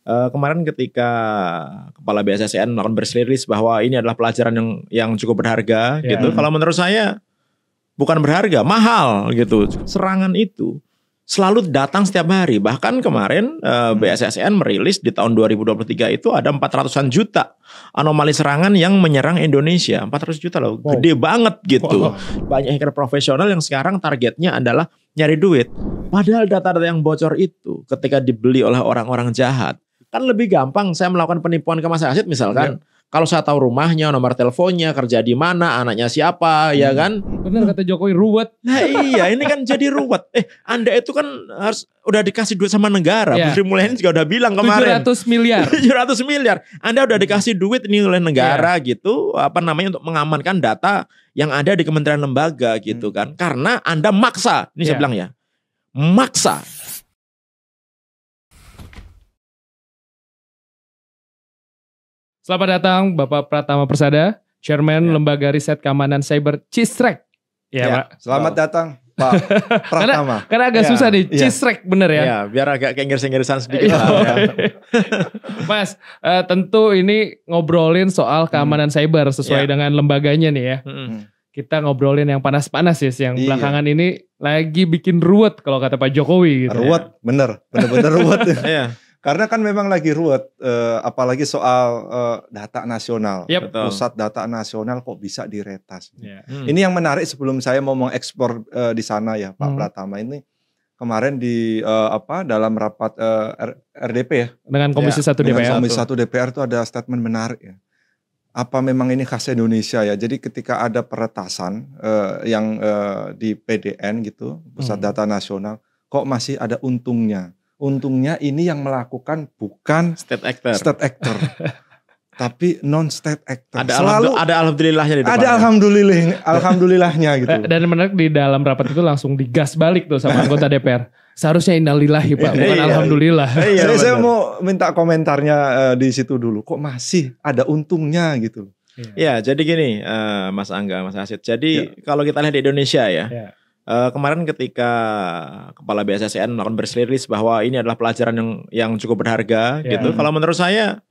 Kemarin ketika Kepala BSSN melakukan press release bahwa ini adalah pelajaran yang cukup berharga gitu. Kalau menurut saya bukan berharga, mahal gitu. Serangan itu selalu datang setiap hari. Bahkan kemarin BSSN merilis di tahun 2023 itu ada 400-an juta anomali serangan yang menyerang Indonesia. 400 juta loh, gede banget gitu. Banyak hacker profesional yang sekarang targetnya adalah nyari duit. Padahal data-data yang bocor itu ketika dibeli oleh orang-orang jahat, kan lebih gampang saya melakukan penipuan ke Mas Asid misalkan. Kalau saya tahu rumahnya, nomor teleponnya, kerja di mana, anaknya siapa, ya kan? Benar kata Jokowi, ruwet. Nah iya, ini kan jadi ruwet. Anda itu kan harus udah dikasih duit sama negara. Sri Mulyani juga udah bilang kemarin. 700 miliar. 700 miliar. Anda udah dikasih duit ini oleh negara gitu, untuk mengamankan data yang ada di kementerian lembaga gitu kan. Karena Anda maksa, ini saya bilang ya, maksa. Selamat datang Bapak Pratama Persada, Chairman Lembaga Riset Keamanan Cyber CISREC. Pak. Selamat datang Pak Pratama. karena agak susah nih, CISREC bener ya? Iya, biar agak keinggiris-inggirisan sedikit lah ya. Mas, tentu ini ngobrolin soal keamanan cyber sesuai dengan lembaganya nih ya. Kita ngobrolin yang panas-panas ya, yang belakangan ini lagi bikin ruwet kalau kata Pak Jokowi gitu. Ruwet, bener-bener ruwet. Iya. Karena kan memang lagi ruwet, apalagi soal data nasional. Pusat data nasional kok bisa diretas. Ini yang menarik sebelum saya mau mengekspor di sana ya Pak Pratama, ini kemarin di dalam rapat RDP ya. Dengan Komisi 1 DPR. Dengan Komisi 1 DPR itu ada statement menarik ya. Apa memang ini khas Indonesia ya? Jadi ketika ada peretasan yang di PDN gitu, Pusat Data Nasional, kok masih ada untungnya. Untungnya ini yang melakukan bukan state actor, tapi non state actor. Ada alhamdulillahnya di depannya. Ada alhamdulillahnya gitu. Dan menarik di dalam rapat itu langsung digas balik tuh sama anggota DPR. Seharusnya innalillahi Pak, bukan alhamdulillah. Saya mau minta komentarnya di situ dulu. Kok masih ada untungnya gitu? Ya, jadi gini, Mas Angga, Mas Asid. Jadi kalau kita lihat di Indonesia ya. Kemarin ketika Kepala BSSN melakukan press release bahwa ini adalah pelajaran yang cukup berharga gitu. Kalau menurut saya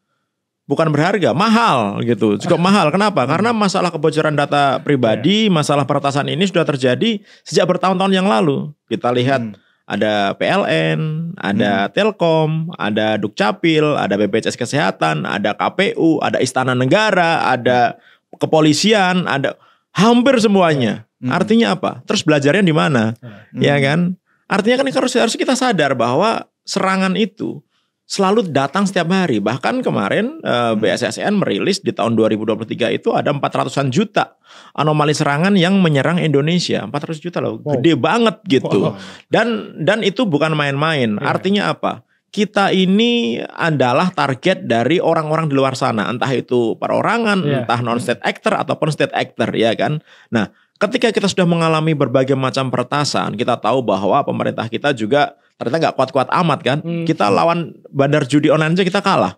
bukan berharga, mahal gitu. Cukup mahal. Kenapa? Karena masalah kebocoran data pribadi, masalah peretasan ini sudah terjadi sejak bertahun-tahun yang lalu. Kita lihat ada PLN, ada Telkom, ada Dukcapil, ada BPJS Kesehatan, ada KPU, ada Istana Negara, ada kepolisian, ada hampir semuanya. Artinya apa? Terus belajarnya di mana? Ya kan? Artinya kan harus kita sadar bahwa serangan itu selalu datang setiap hari. Bahkan kemarin BSSN merilis di tahun 2023 itu ada 400-an juta anomali serangan yang menyerang Indonesia. 400 juta loh, gede banget gitu. Dan itu bukan main-main. Artinya apa? Kita ini adalah target dari orang-orang di luar sana, entah itu perorangan, entah non-state actor ataupun state actor, ya kan. Nah, ketika kita sudah mengalami berbagai macam peretasan, kita tahu bahwa pemerintah kita juga ternyata nggak kuat-kuat amat kan. Kita lawan bandar judi online aja kita kalah.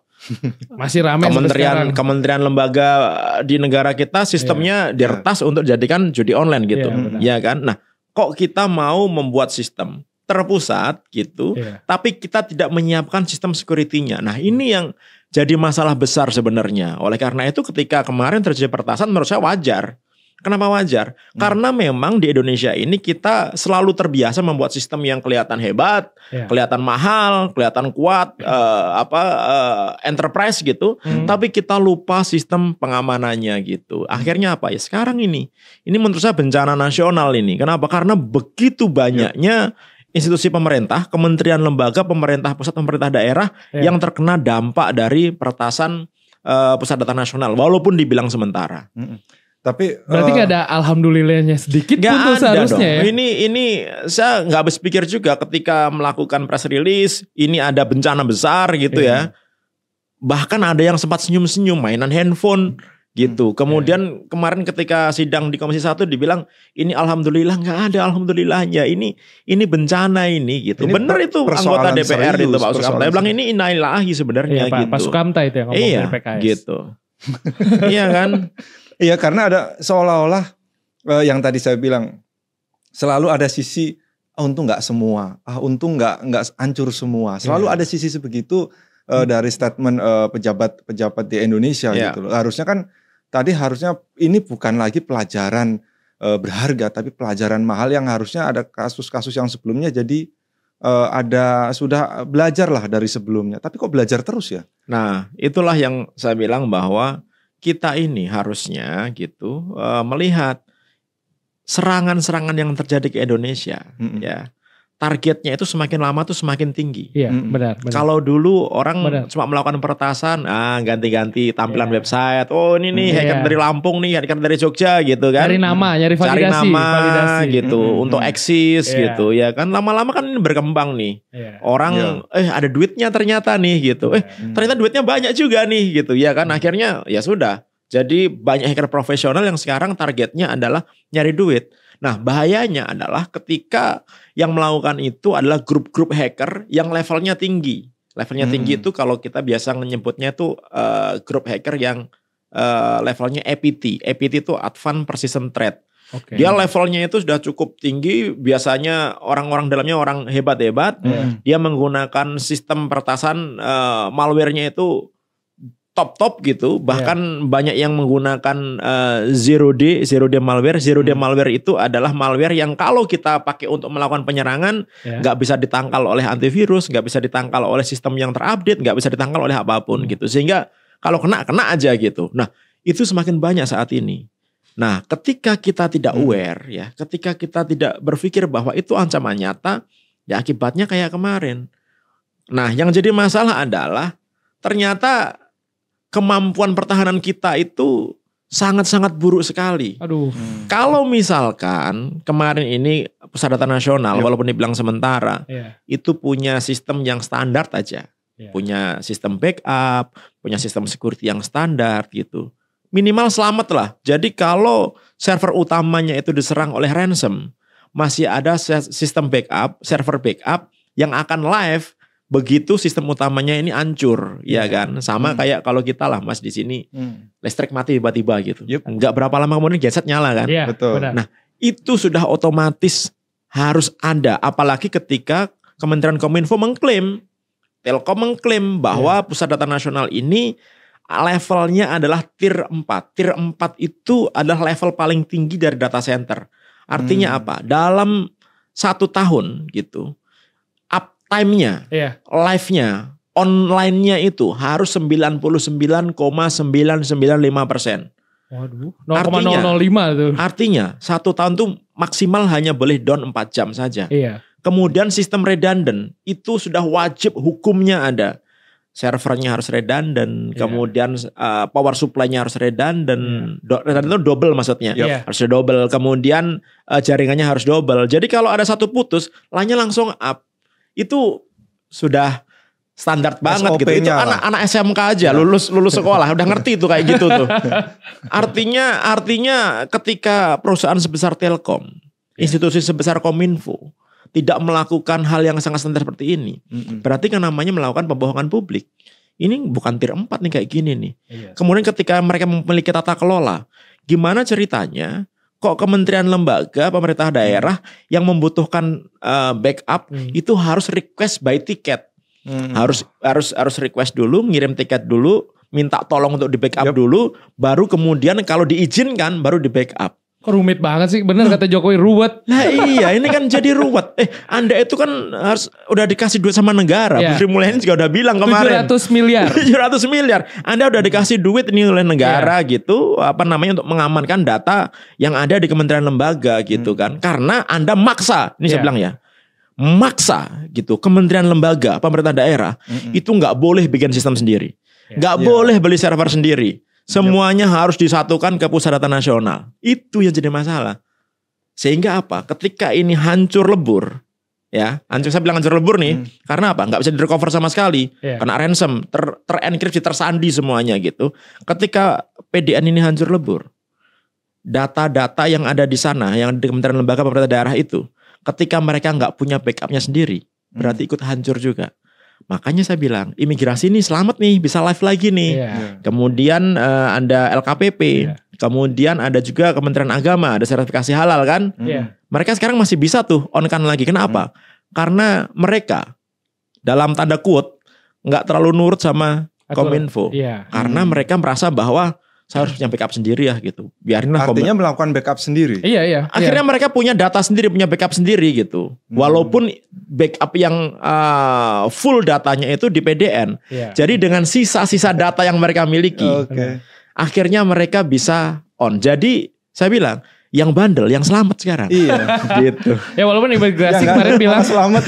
Masih ramai kementerian lembaga di negara kita sistemnya diretas untuk jadikan judi online gitu, ya kan. Nah, kok kita mau membuat sistem terpusat gitu, tapi kita tidak menyiapkan sistem security-nya. Nah, ini yang jadi masalah besar sebenarnya. Oleh karena itu ketika kemarin terjadi peretasan menurut saya wajar. Kenapa wajar? Karena memang di Indonesia ini kita selalu terbiasa membuat sistem yang kelihatan hebat, kelihatan mahal, kelihatan kuat, enterprise gitu, tapi kita lupa sistem pengamanannya gitu. Akhirnya apa ya? Sekarang ini menurut saya bencana nasional ini. Kenapa? Karena begitu banyaknya institusi pemerintah, kementerian lembaga, pemerintah pusat, pemerintah daerah yang terkena dampak dari peretasan Pusat Data Nasional, walaupun dibilang sementara. Tapi berarti nggak ada alhamdulillahnya sedikit pun tuh seharusnya ya. Ini saya nggak habis pikir juga ketika melakukan press release, ini ada bencana besar gitu ya. Bahkan ada yang sempat senyum-senyum mainan handphone gitu. Kemudian kemarin ketika sidang di Komisi 1 dibilang ini alhamdulillah, nggak ada alhamdulillahnya. Ini bencana ini gitu. Bener itu anggota DPR itu Pak Sukamta bilang ini innalillahi sebenarnya gitu. Pak Sukamta itu yang ngomong dari PKS. Gitu. Iya kan? Iya, karena ada seolah-olah yang tadi saya bilang selalu ada sisi untung nggak semua, untung nggak hancur semua. Selalu ada sisi sebegitu. dari statement pejabat-pejabat di Indonesia gitu loh. Harusnya kan ini bukan lagi pelajaran berharga, tapi pelajaran mahal yang harusnya ada kasus-kasus yang sebelumnya jadi sudah belajar lah dari sebelumnya. Tapi kok belajar terus ya? Nah, itulah yang saya bilang bahwa kita ini harusnya gitu melihat serangan-serangan yang terjadi ke Indonesia, ya. Targetnya itu semakin lama tuh semakin tinggi. Iya, benar. Kalau dulu orang cuma melakukan peretasan, ganti-ganti tampilan website. Oh, ini nih hacker dari Lampung nih, hacker dari Jogja gitu kan. Cari nama, validasi gitu untuk eksis gitu ya kan. Lama-lama kan ini berkembang nih. Orang ada duitnya ternyata nih gitu. Ternyata duitnya banyak juga nih gitu ya kan. Akhirnya ya sudah. Jadi banyak hacker profesional yang sekarang targetnya adalah nyari duit. Nah, bahayanya adalah ketika yang melakukan itu adalah grup-grup hacker yang levelnya tinggi. Levelnya tinggi itu kalau kita biasa menyebutnya itu grup hacker yang levelnya APT. APT itu Advanced Persistent Threat. Dia levelnya itu sudah cukup tinggi. Biasanya orang-orang dalamnya orang hebat-hebat. Dia menggunakan sistem peretasan malware-nya itu top gitu, bahkan banyak yang menggunakan zero day malware. Zero day malware itu adalah malware yang kalau kita pakai untuk melakukan penyerangan nggak bisa ditangkal oleh antivirus, nggak bisa ditangkal oleh sistem yang terupdate, nggak bisa ditangkal oleh apapun gitu. Sehingga kalau kena aja gitu. Nah, itu semakin banyak saat ini. Nah, ketika kita tidak aware ya, ketika kita tidak berpikir bahwa itu ancaman nyata, ya akibatnya kayak kemarin. Nah, yang jadi masalah adalah ternyata kemampuan pertahanan kita itu sangat-sangat buruk sekali. Kalau misalkan kemarin ini Pusat Data Nasional, walaupun dibilang sementara, itu punya sistem yang standar aja. Punya sistem backup, punya sistem security yang standar gitu. Minimal selamat lah. Jadi kalau server utamanya itu diserang oleh ransom, masih ada sistem backup, server backup yang akan live begitu sistem utamanya ini hancur, ya kan? Sama kayak kalau kita lah Mas di sini listrik mati tiba-tiba gitu. Enggak berapa lama kemudian genset nyala kan? Betul. Nah, itu sudah otomatis harus ada, apalagi ketika Kementerian Kominfo mengklaim, Telkom mengklaim bahwa Pusat Data Nasional ini levelnya adalah tier 4. Tier 4 itu adalah level paling tinggi dari data center. Artinya apa? Dalam 1 tahun gitu, time-nya, live-nya, online-nya itu harus 99,995%. Waduh, 0,005 tuh. Artinya 1 tahun tuh maksimal hanya boleh down 4 jam saja. Kemudian sistem redundant itu sudah wajib hukumnya ada. Servernya harus redundant, kemudian power supply-nya harus redundant. Redundant itu double maksudnya. Harus double. Kemudian jaringannya harus double. Jadi kalau ada satu putus, lainnya langsung up. Itu sudah standar banget gitu. Itu anak SMK aja lulus sekolah udah ngerti itu kayak gitu tuh. Artinya ketika perusahaan sebesar Telkom, institusi sebesar Kominfo tidak melakukan hal yang sangat standar seperti ini, berarti kan namanya melakukan pembohongan publik. Ini bukan tier 4 nih kayak gini nih. Kemudian ketika mereka memiliki tata kelola, gimana ceritanya kok kementerian lembaga pemerintah daerah yang membutuhkan backup itu harus request by ticket. Harus request dulu, ngirim tiket dulu, minta tolong untuk di backup dulu, baru kemudian kalau diizinkan baru di backup. Kok rumit banget sih, bener kata Jokowi, ruwet. Nah iya, ini kan jadi ruwet. Anda itu kan harus udah dikasih duit sama negara. Bu Sri Mulyani juga udah bilang kemarin 700 miliar. 700 miliar. Anda udah dikasih duit ini oleh negara gitu, untuk mengamankan data yang ada di kementerian lembaga gitu kan. Karena Anda maksa, ini saya bilang ya, maksa gitu, kementerian lembaga, pemerintah daerah itu nggak boleh bikin sistem sendiri, nggak boleh beli server sendiri. Semuanya harus disatukan ke Pusat Data Nasional. Itu yang jadi masalah. Sehingga apa? Ketika ini hancur lebur, saya bilang hancur lebur nih, karena apa? Nggak bisa direcover sama sekali, kena ransom, terenkripsi, tersandi semuanya gitu. Ketika PDN ini hancur lebur, data-data yang ada di sana, yang di Kementerian Lembaga Pemerintah Daerah itu, ketika mereka nggak punya backupnya sendiri, berarti ikut hancur juga. Makanya saya bilang imigrasi ini selamat nih, bisa live lagi nih. Kemudian ada LKPP, kemudian ada juga Kementerian Agama, ada sertifikasi halal kan. Mereka sekarang masih bisa tuh on kan lagi. Kenapa? Karena mereka dalam tanda quote nggak terlalu nurut sama Kominfo. Karena mereka merasa bahwa saya harus punya backup sendiri ya gitu. Biarinlah. Artinya melakukan backup sendiri. Iya. Akhirnya mereka punya data sendiri, punya backup sendiri gitu. Walaupun backup yang full datanya itu di PDN. Jadi dengan sisa-sisa data yang mereka miliki, akhirnya mereka bisa on. Jadi saya bilang, yang bandel, yang selamat sekarang. Iya, gitu. Ya walaupun imigrasi kemarin bilang selamat.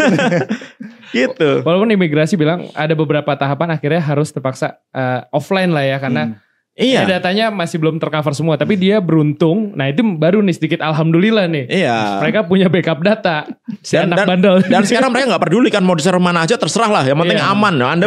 Gitu. Walaupun imigrasi bilang ada beberapa tahapan akhirnya harus terpaksa offline lah ya karena datanya masih belum tercover semua, tapi dia beruntung. Nah itu baru nih sedikit alhamdulillah nih. Iya. Mereka punya backup data. Anak bandel. Dan sekarang mereka nggak peduli kan mau di server mana aja terserah lah. Yang penting aman. Anda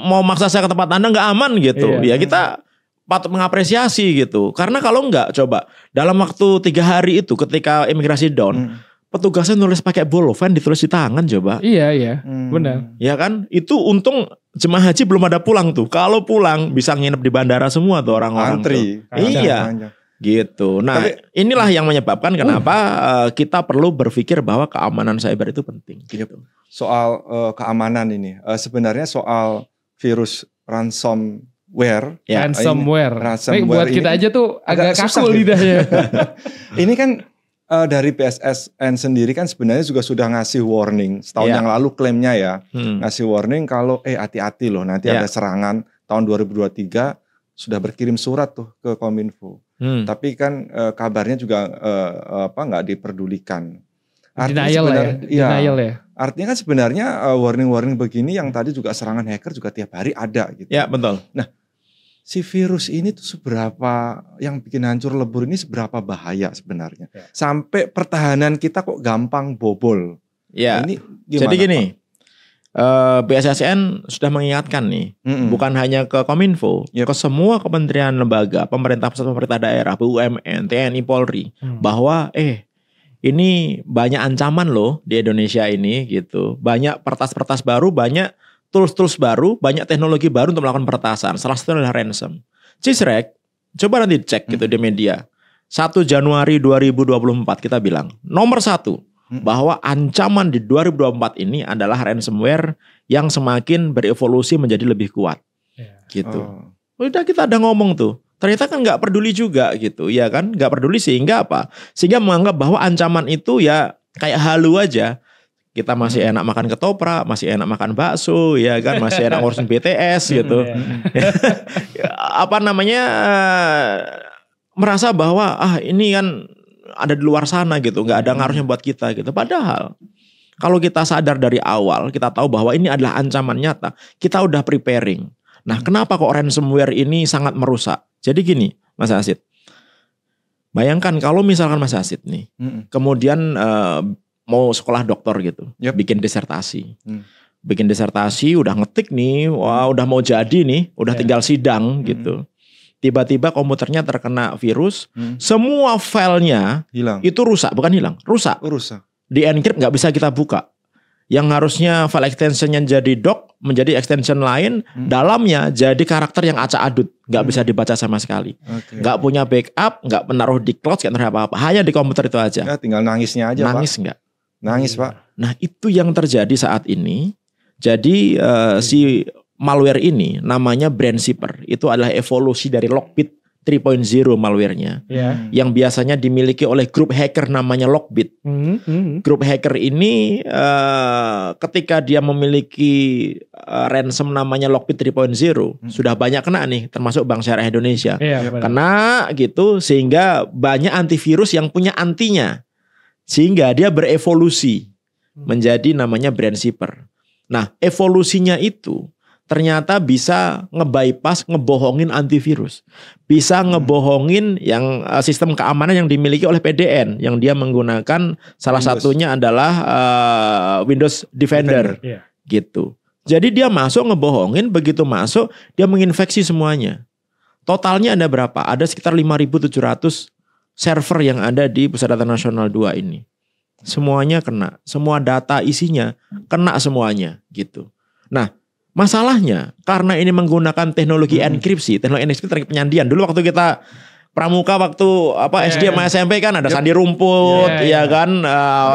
mau maksa saya ke tempat Anda nggak aman gitu. Ya kita patut mengapresiasi gitu. Karena kalau nggak coba dalam waktu 3 hari itu ketika imigrasi down. Petugasnya nulis pakai bolpen, ditulis di tangan coba. Iya, benar. Ya kan, itu untung jemaah haji belum ada pulang tuh. Kalau pulang bisa nginep di bandara semua tuh orang-orang. Antri. Iya, gitu. Nah, inilah yang menyebabkan kenapa kita perlu berpikir bahwa keamanan cyber itu penting. Gitu. Soal keamanan ini, sebenarnya soal virus ransomware. Ransomware. Buat kita aja tuh agak kaku lidahnya. Ini kan dari BSSN sendiri kan sebenarnya juga sudah ngasih warning setahun yang lalu klaimnya ya, ngasih warning kalau hati-hati loh nanti ada serangan tahun 2023, sudah berkirim surat tuh ke Kominfo. Tapi kan kabarnya juga nggak diperdulikan. Denial ya. Artinya kan sebenarnya warning-warning begini yang tadi juga serangan hacker juga tiap hari ada gitu. Ya betul. Nah, si virus ini tuh seberapa yang bikin hancur lebur ini seberapa bahaya sebenarnya. Sampai pertahanan kita kok gampang bobol. Ya. Ini gimana, jadi gini, BSSN sudah mengingatkan nih, bukan hanya ke Kominfo, ke semua kementerian lembaga, pemerintah pusat, pemerintah daerah, BUMN, TNI, Polri, bahwa ini banyak ancaman loh di Indonesia ini gitu. Banyak pertas-pertas baru, banyak tools-tools baru, banyak teknologi baru untuk melakukan peretasan. Salah satunya adalah ransom. Cisrek, coba nanti cek gitu di media. 1 Januari 2024 kita bilang, nomor 1, bahwa ancaman di 2024 ini adalah ransomware yang semakin berevolusi menjadi lebih kuat. Gitu. Udah kita ada ngomong tuh. Ternyata kan nggak peduli juga gitu, ya kan? Nggak peduli sehingga apa? Sehingga menganggap bahwa ancaman itu ya kayak halu aja. Kita masih enak makan ketoprak, masih enak makan bakso, ya kan, masih enak ngurusin BTS gitu. Apa namanya, merasa bahwa ini kan ada di luar sana gitu, nggak ada ngaruhnya buat kita gitu. Padahal kalau kita sadar dari awal, kita tahu bahwa ini adalah ancaman nyata, kita udah preparing. Nah, kenapa kok ransomware ini sangat merusak? Jadi gini, Mas Asid, bayangkan kalau misalkan Mas Asid nih, kemudian mau sekolah dokter gitu, bikin disertasi. Bikin disertasi, udah ngetik nih, wah udah mau jadi nih, udah tinggal sidang gitu. Tiba-tiba komputernya terkena virus, semua filenya hilang. Itu rusak, bukan hilang, rusak. Di encrypt nggak bisa kita buka. Yang harusnya file extensionnya jadi doc, menjadi extension lain, dalamnya jadi karakter yang acak adut, nggak bisa dibaca sama sekali. Nggak punya backup, nggak menaruh di cloud, nggak menaruh apa-apa, hanya di komputer itu aja. Ya, tinggal nangisnya aja. Nangis nggak? Nangis Pak. Nah itu yang terjadi saat ini. Jadi si malware ini namanya Brandshipper. Itu adalah evolusi dari Lockbit 3.0 malwarenya. Yang biasanya dimiliki oleh grup hacker namanya Lockbit. Grup hacker ini ketika dia memiliki ransom namanya Lockbit 3.0 sudah banyak kena nih, termasuk Bank Syariah Indonesia. Kena gitu sehingga banyak antivirus yang punya antinya. Sehingga dia berevolusi menjadi namanya Brandshipper. Nah, evolusinya itu ternyata bisa nge-bypass, ngebohongin antivirus. Bisa ngebohongin yang sistem keamanan yang dimiliki oleh PDN. Yang dia menggunakan salah satunya adalah Windows Defender. Gitu. Jadi dia masuk ngebohongin, begitu masuk dia menginfeksi semuanya. Totalnya ada berapa? Ada sekitar 5.700 server yang ada di Pusat Data Nasional 2 ini. Semuanya kena. Semua data isinya kena semuanya gitu. Nah, masalahnya karena ini menggunakan teknologi enkripsi, teknologi penyandian. Dulu waktu kita pramuka waktu SD sama SMP kan ada sandi rumput, ya kan,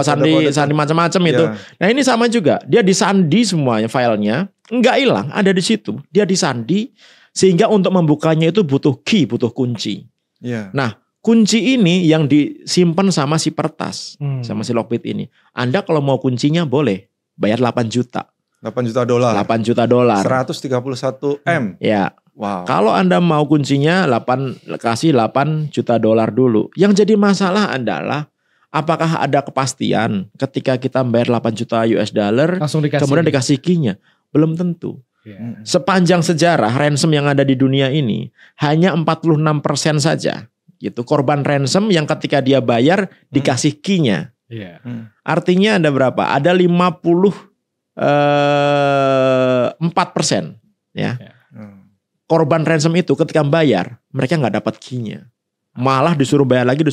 sandi macam-macam itu. Nah, ini sama juga. Dia disandi semuanya filenya nggak hilang, ada di situ. Dia disandi sehingga untuk membukanya itu butuh key, butuh kunci. Yeah. Nah, kunci ini yang disimpan sama si Pertas, sama si Lockbit ini. Anda kalau mau kuncinya boleh bayar 8 juta. 8 juta dolar. 8 juta dolar. 131 M. Ya. Wow. Kalau Anda mau kuncinya kasih 8 juta dolar dulu. Yang jadi masalah adalah apakah ada kepastian ketika kita bayar 8 juta US dollar kemudian dikasih key-nya? Belum tentu. Yeah. Sepanjang sejarah ransom yang ada di dunia ini hanya 46% saja. Gitu. Korban ransom yang ketika dia bayar dikasih key-nya. Yeah. Artinya ada berapa? Ada 54%. Ya. Yeah. Korban ransom itu ketika bayar mereka nggak dapat key-nya, malah disuruh bayar lagi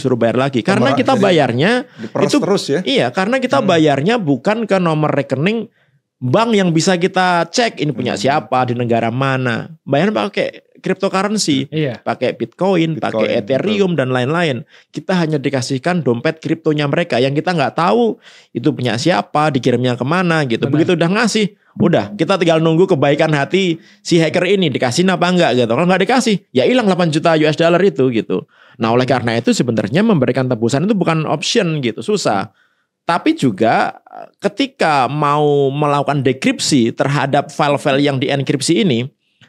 karena kita bayarnya itu terus ya. Iya, karena kita bayarnya bukan ke nomor rekening bank yang bisa kita cek ini punya siapa di negara mana, bayar pakai cryptocurrency, pakai Bitcoin, pakai Ethereum dan lain-lain. Kita hanya dikasihkan dompet kriptonya mereka yang kita nggak tahu itu punya siapa, dikirimnya kemana gitu. Benar. Begitu udah ngasih, udah kita tinggal nunggu kebaikan hati si hacker ini dikasih apa enggak gitu. Kalau nggak dikasih, ya hilang 8 juta US dollar itu gitu. Nah oleh karena itu sebenarnya memberikan tebusan itu bukan option gitu, susah. Tapi juga ketika mau melakukan dekripsi terhadap file-file yang dienkripsi ini,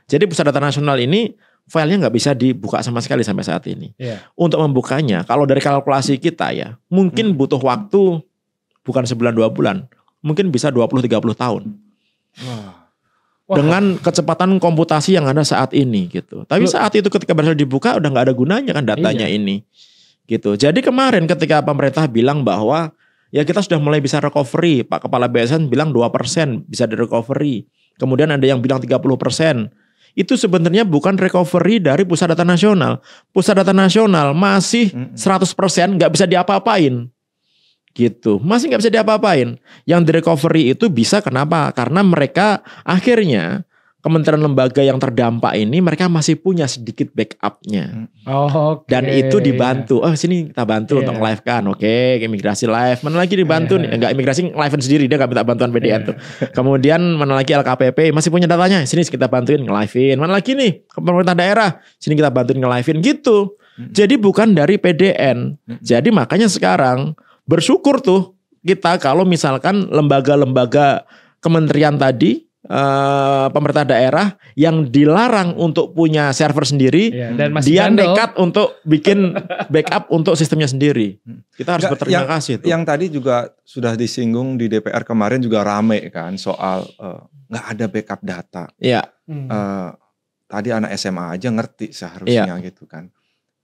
jadi Pusat Data Nasional ini filenya nggak bisa dibuka sama sekali sampai saat ini. Yeah. Untuk membukanya, kalau dari kalkulasi kita ya, mungkin butuh waktu bukan sebulan 2 bulan, mungkin bisa 20-30 tahun. Dengan kecepatan komputasi yang ada saat ini gitu. Tapi saat itu ketika berhasil dibuka udah nggak ada gunanya kan datanya ini. Gitu. Jadi kemarin ketika pemerintah bilang bahwa ya kita sudah mulai bisa recovery, Pak Kepala BSN bilang 2% bisa di-recovery. Kemudian ada yang bilang 30%. Itu sebenarnya bukan recovery dari Pusat Data Nasional. Pusat Data Nasional masih 100% nggak bisa diapa-apain. Gitu. Masih nggak bisa diapa-apain. Yang di-recovery itu bisa kenapa? Karena mereka akhirnya kementerian lembaga yang terdampak ini mereka masih punya sedikit backupnya. Dan itu dibantu. Oh sini kita bantu untuk live kan. Oke, imigrasi live. Mana lagi dibantu nih? Enggak, imigrasi live sendiri, dia nggak minta bantuan BDN tuh. Kemudian mana lagi LKPP masih punya datanya. Sini kita bantuin nge-live-in. Mana lagi nih? Pemerintah daerah. Sini kita bantuin nge-live-in gitu. Jadi bukan dari PDN. Jadi makanya sekarang bersyukur tuh kita kalau misalkan lembaga-lembaga kementerian tadi pemerintah daerah yang dilarang untuk punya server sendiri, dan dia nekat untuk bikin backup untuk sistemnya sendiri. Kita harus berterima kasih. Yang tadi juga sudah disinggung di DPR kemarin juga rame kan soal nggak ada backup data. Iya. Tadi anak SMA aja ngerti seharusnya gitu kan.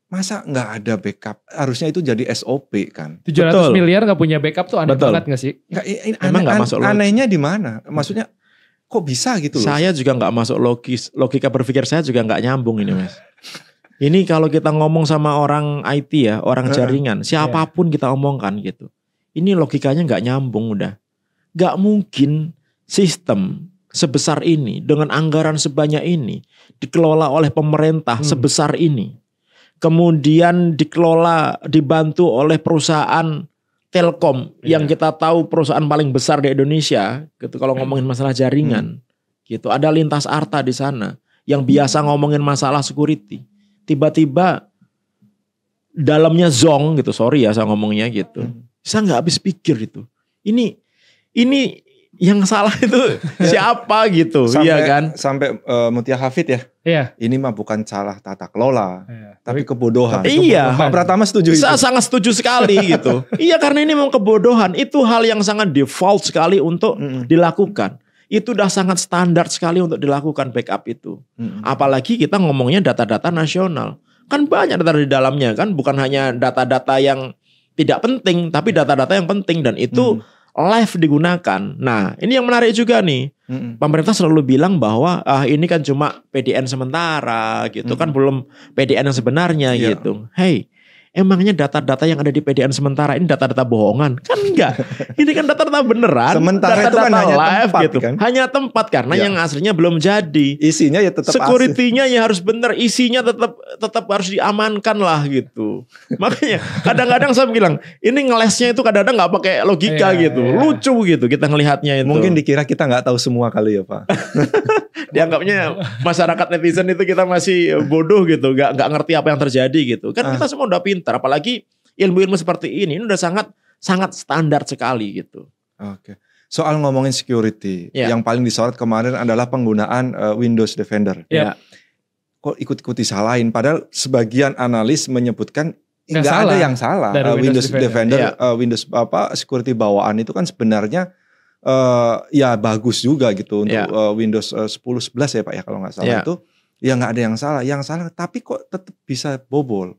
Masa nggak ada backup? Harusnya itu jadi SOP kan. 700 miliar nggak punya backup tuh aneh banget nggak sih? Emang nggak masuk logis. Anehnya di mana? Maksudnya kok bisa gitu loh? Saya juga nggak masuk logis. Logika berpikir saya juga nggak nyambung ini mas. Ini kalau kita ngomong sama orang IT ya, orang jaringan, siapapun kita omongkan gitu. Ini logikanya nggak nyambung udah. Nggak mungkin sistem sebesar ini dengan anggaran sebanyak ini dikelola oleh pemerintah sebesar ini. Kemudian dikelola, dibantu oleh perusahaan Telkom yang kita tahu perusahaan paling besar di Indonesia gitu kalau ngomongin masalah jaringan. Gitu. Ada Lintas Arta di sana yang biasa ngomongin masalah security. Tiba-tiba dalamnya zong gitu. Sorry ya saya ngomongnya gitu. Saya nggak habis pikir itu. Ini yang salah itu siapa gitu, iya kan? Sampai Mutia Hafid ya. Iya. Ini mah bukan salah tata kelola, tapi kebodohan. Iya. Pak Pratama setuju itu. Saya sangat setuju sekali gitu. Iya karena ini memang kebodohan. Itu hal yang sangat default sekali untuk dilakukan. Itu udah sangat standar sekali untuk dilakukan backup itu. Apalagi kita ngomongnya data-data nasional. Kan banyak data di dalamnya kan, bukan hanya data-data yang tidak penting, tapi data-data yang penting dan itu live digunakan. Nah, ini yang menarik juga nih. Pemerintah selalu bilang bahwa ini kan cuma PDN sementara gitu kan belum PDN yang sebenarnya gitu. Hey, emangnya data-data yang ada di PDN sementara ini data-data bohongan? Kan enggak. Ini kan data-data beneran. Sementara data-data itu kan hanya live tempat gitu. kan? Hanya tempat karena yang aslinya belum jadi. Isinya ya tetap security-nya ya harus bener, isinya tetap harus diamankan lah gitu. Makanya kadang-kadang saya bilang, ini ngelesnya itu kadang-kadang nggak pakai logika gitu. Lucu gitu kita ngelihatnya itu. Mungkin dikira kita nggak tahu semua kali ya Pak. Dianggapnya masyarakat netizen itu kita masih bodoh gitu, nggak ngerti apa yang terjadi gitu. Kan kita semua udah pintar, apalagi ilmu-ilmu seperti ini udah sangat standar sekali gitu. Oke. Soal ngomongin security, yang paling disorot kemarin adalah penggunaan Windows Defender. Kok ikut-ikuti salahin? Padahal sebagian analis menyebutkan nggak ada yang salah. Windows Defender, Windows security bawaan itu kan sebenarnya ya bagus juga gitu untuk Windows 10, 11 ya Pak ya kalau nggak salah itu ya nggak ada yang salah. Yang salah tapi kok tetap bisa bobol.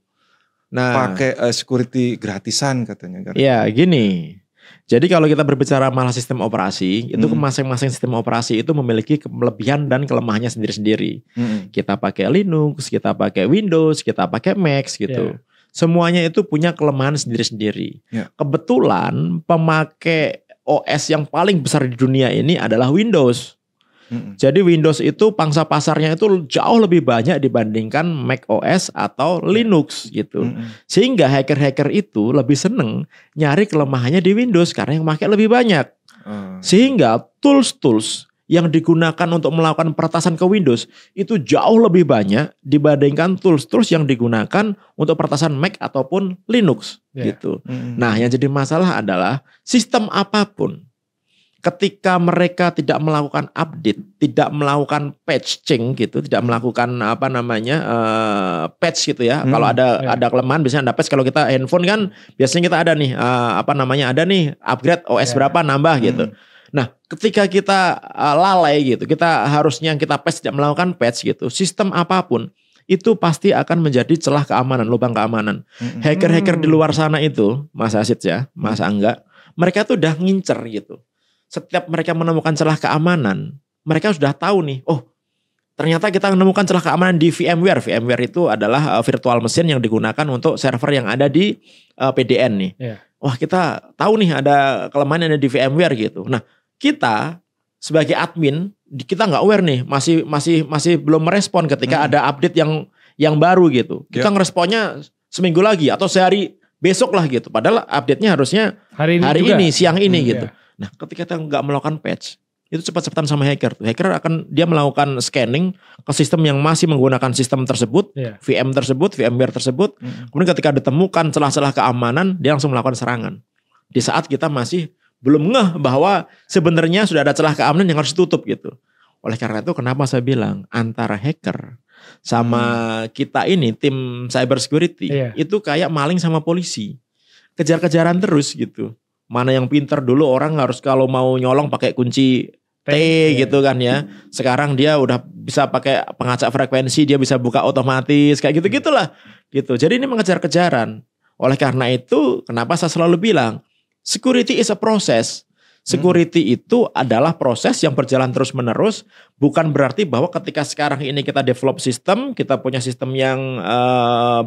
Nah, pakai security gratisan katanya. Ya gini. Jadi kalau kita berbicara masalah sistem operasi, itu masing-masing sistem operasi itu memiliki kelebihan dan kelemahannya sendiri-sendiri. Kita pakai Linux, kita pakai Windows, kita pakai Mac gitu. Semuanya itu punya kelemahan sendiri-sendiri. Kebetulan pemakai OS yang paling besar di dunia ini adalah Windows. Jadi Windows itu pangsa pasarnya itu jauh lebih banyak dibandingkan Mac OS atau Linux gitu. Sehingga hacker-hacker itu lebih seneng nyari kelemahannya di Windows karena yang pakai lebih banyak. Sehingga tools-tools yang digunakan untuk melakukan peretasan ke Windows itu jauh lebih banyak dibandingkan tools-tools yang digunakan untuk peretasan Mac ataupun Linux gitu. Nah, yang jadi masalah adalah sistem apapun ketika mereka tidak melakukan update, tidak melakukan patching gitu, tidak melakukan patch gitu ya. Kalau ada kelemahan biasanya ada patch. Kalau kita handphone kan biasanya kita ada nih ada nih upgrade OS berapa nambah gitu. Nah, ketika kita lalai gitu, kita harusnya kita patch tidak melakukan patch gitu. Sistem apapun itu pasti akan menjadi celah keamanan, lubang keamanan. Hacker-hacker di luar sana itu, Mas Asid ya, Mas Angga, mereka tuh udah ngincer gitu. Setiap mereka menemukan celah keamanan, mereka sudah tahu nih, oh ternyata kita menemukan celah keamanan di VMware. VMware itu adalah virtual machine yang digunakan untuk server yang ada di PDN nih. Wah, kita tahu nih ada kelemahan yang ada di VMware gitu. Nah, kita sebagai admin, kita nggak aware nih, masih belum merespon ketika ada update yang baru gitu. Kita ngeresponnya seminggu lagi atau sehari besok lah gitu. Padahal update-nya harusnya hari ini siang ini gitu. Nah, ketika kita nggak melakukan patch, itu cepat-cepatan sama hacker. Hacker dia melakukan scanning ke sistem yang masih menggunakan sistem tersebut, VMware tersebut. Kemudian ketika ditemukan celah-celah keamanan, dia langsung melakukan serangan. Di saat kita masih belum ngeh bahwa sebenarnya sudah ada celah keamanan yang harus ditutup gitu. Oleh karena itu, kenapa saya bilang antara hacker sama kita ini tim cyber security itu kayak maling sama polisi, kejar-kejaran terus gitu. Mana yang pinter dulu orang harus kalau mau nyolong pakai kunci T gitu kan ya. Sekarang dia udah bisa pakai pengacak frekuensi, dia bisa buka otomatis kayak gitu-gitulah gitu. Jadi ini mengejar-kejaran. Oleh karena itu, kenapa saya selalu bilang security is a process. Security itu adalah proses yang berjalan terus-menerus. Bukan berarti bahwa ketika sekarang ini kita develop sistem, kita punya sistem yang